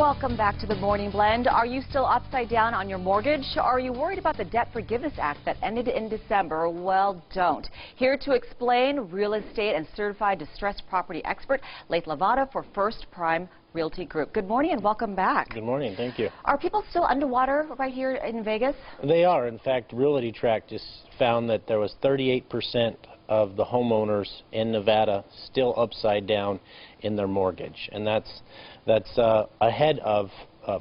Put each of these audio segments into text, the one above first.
Welcome back to the Morning Blend. Are you still upside down on your mortgage? Are you worried about the Debt Forgiveness Act that ended in December? Well, don't. Here to explain, real estate and certified distressed property expert Lathe Lavada for First Prime Realty Group. Good morning and welcome back. Good morning. Thank you. Are people still underwater right here in Vegas? They are. In fact, Realty Track just found that there was 38% of the homeowners in Nevada still upside down in their mortgage, and that's ahead of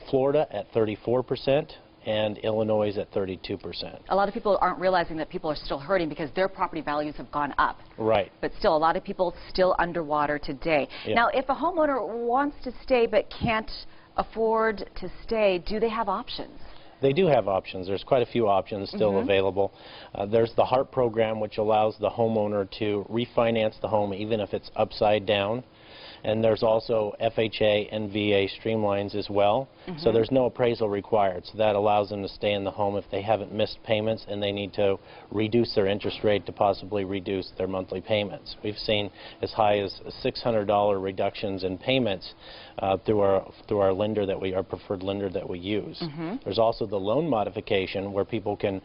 Florida at 34% and Illinois at 32%. A lot of people aren't realizing that people are still hurting because their property values have gone up. Right. But still, a lot of people still underwater today. Yeah. Now, if a homeowner wants to stay but can't afford to stay, do they have options? They do have options. There's quite a few options still available. There's the HARP program, which allows the homeowner to refinance the home even if it's upside down. And there's also FHA and VA streamlines as well. So there's no appraisal required. So that allows them to stay in the home if they haven't missed payments and they need to reduce their interest rate to possibly reduce their monthly payments. We've seen as high as $600 reductions in payments through our lender that our preferred lender that we use. There's also the loan modification where people can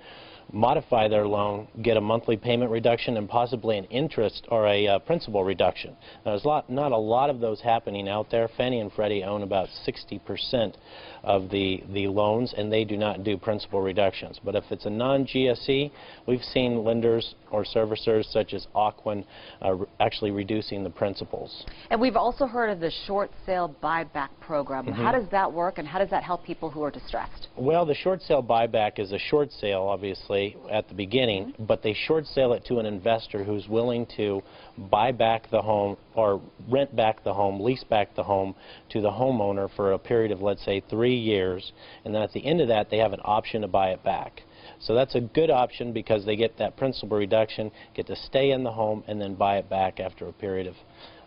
modify their loan, get a monthly payment reduction, and possibly an interest or a principal reduction. Now, there's not a lot of those happening out there. Fannie and Freddie own about 60% of the loans, and they do not do principal reductions. But if it's a non-GSE, we've seen lenders or servicers such as Ocwen actually reducing the principals. And we've also heard of the short sale buyback program. How does that work, and how does that help people who are distressed? Well, the short sale buyback is a short sale, obviously, at the beginning, but they short sale it to an investor who's willing to buy back the home or rent back the home, lease back the home to the homeowner for a period of, let's say, 3 years, and then at the end of that they have an option to buy it back. So that's a good option because they get that principal reduction, get to stay in the home, and then buy it back after a period of,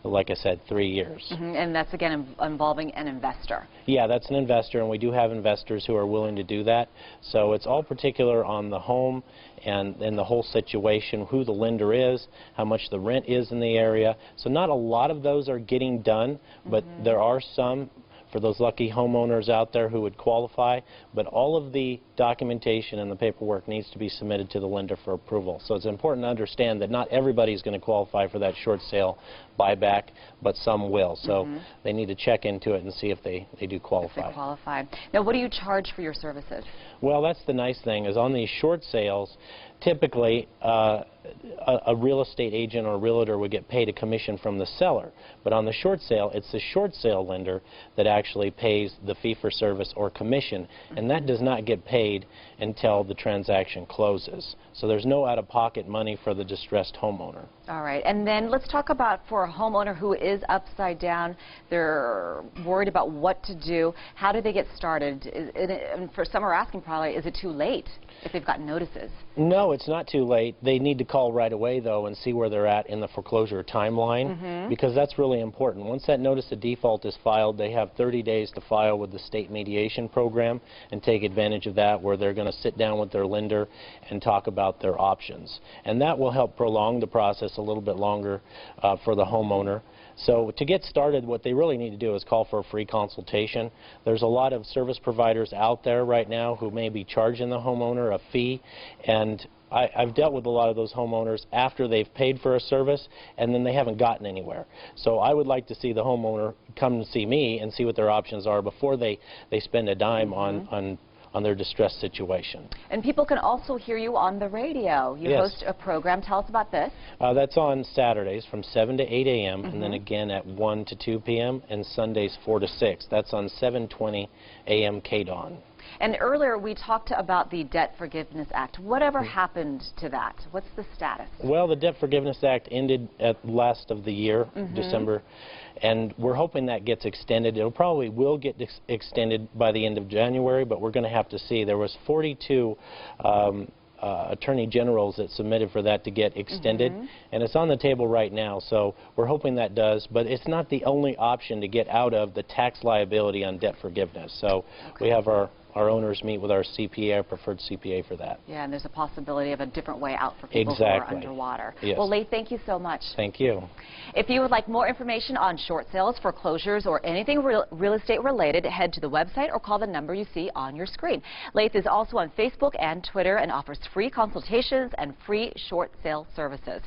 like I said, 3 years. And that's, again, involving an investor. Yeah, that's an investor, and we do have investors who are willing to do that. So it's all particular on the home and the whole situation, who the lender is, how much the rent is in the area. So not a lot of those are getting done, but there are some for those lucky homeowners out there who would qualify, but all of the documentation and the paperwork needs to be submitted to the lender for approval. So it's important to understand that not everybody is going to qualify for that short sale buyback, but some will. So they need to check into it and see if they do qualify. If they qualify. Now, what do you charge for your services? Well, that's the nice thing, is on these short sales, typically a real estate agent or realtor would get paid a commission from the seller. But on the short sale, it's the short sale lender that actually pays the fee for service or commission, and that does not get paid until the transaction closes. So there's no out-of-pocket money for the distressed homeowner. All right, and then let's talk about for a homeowner who is upside down, they're worried about what to do. How do they get started? And for some are asking probably, is it too late if they've gotten notices? No, it's not too late. They need to call right away, though, and see where they're at in the foreclosure timeline, because that's really important. Once that notice of default is filed, they have 30 days to file with the state mediation program and take advantage of that, where they're going to sit down with their lender and talk about their options. And that will help prolong the process a little bit longer for the homeowner. So to get started, what they really need to do is call for a free consultation. There's a lot of service providers out there right now who may be charging the homeowner a fee, and I've dealt with a lot of those homeowners after they've paid for a service and then they haven't gotten anywhere. So I would like to see the homeowner come and see me and see what their options are before they spend a dime on their distressed situation. And people can also hear you on the radio. You host a program. Tell us about this. That's on Saturdays from 7 to 8 a.m. and then again at 1 to 2 p.m. and Sundays 4 to 6. That's on 720 a.m. KDON. And earlier we talked about the Debt Forgiveness Act. Whatever happened to that? What's the status? Well, the Debt Forgiveness Act ended at last of the year, December, and we're hoping that gets extended. It probably will get extended by the end of January, but we're going to have to see. There was 42 attorney generals that submitted for that to get extended, and it's on the table right now, so we're hoping that does, but it's not the only option to get out of the tax liability on debt forgiveness. So we have our our owners meet with our CPA, our preferred CPA for that. Yeah, and there's a possibility of a different way out for people Exactly. who are underwater. Yes. Well, Lathe, thank you so much. Thank you. If you would like more information on short sales, foreclosures, or anything real estate related, head to the website or call the number you see on your screen. Lathe is also on Facebook and Twitter and offers free consultations and free short sale services.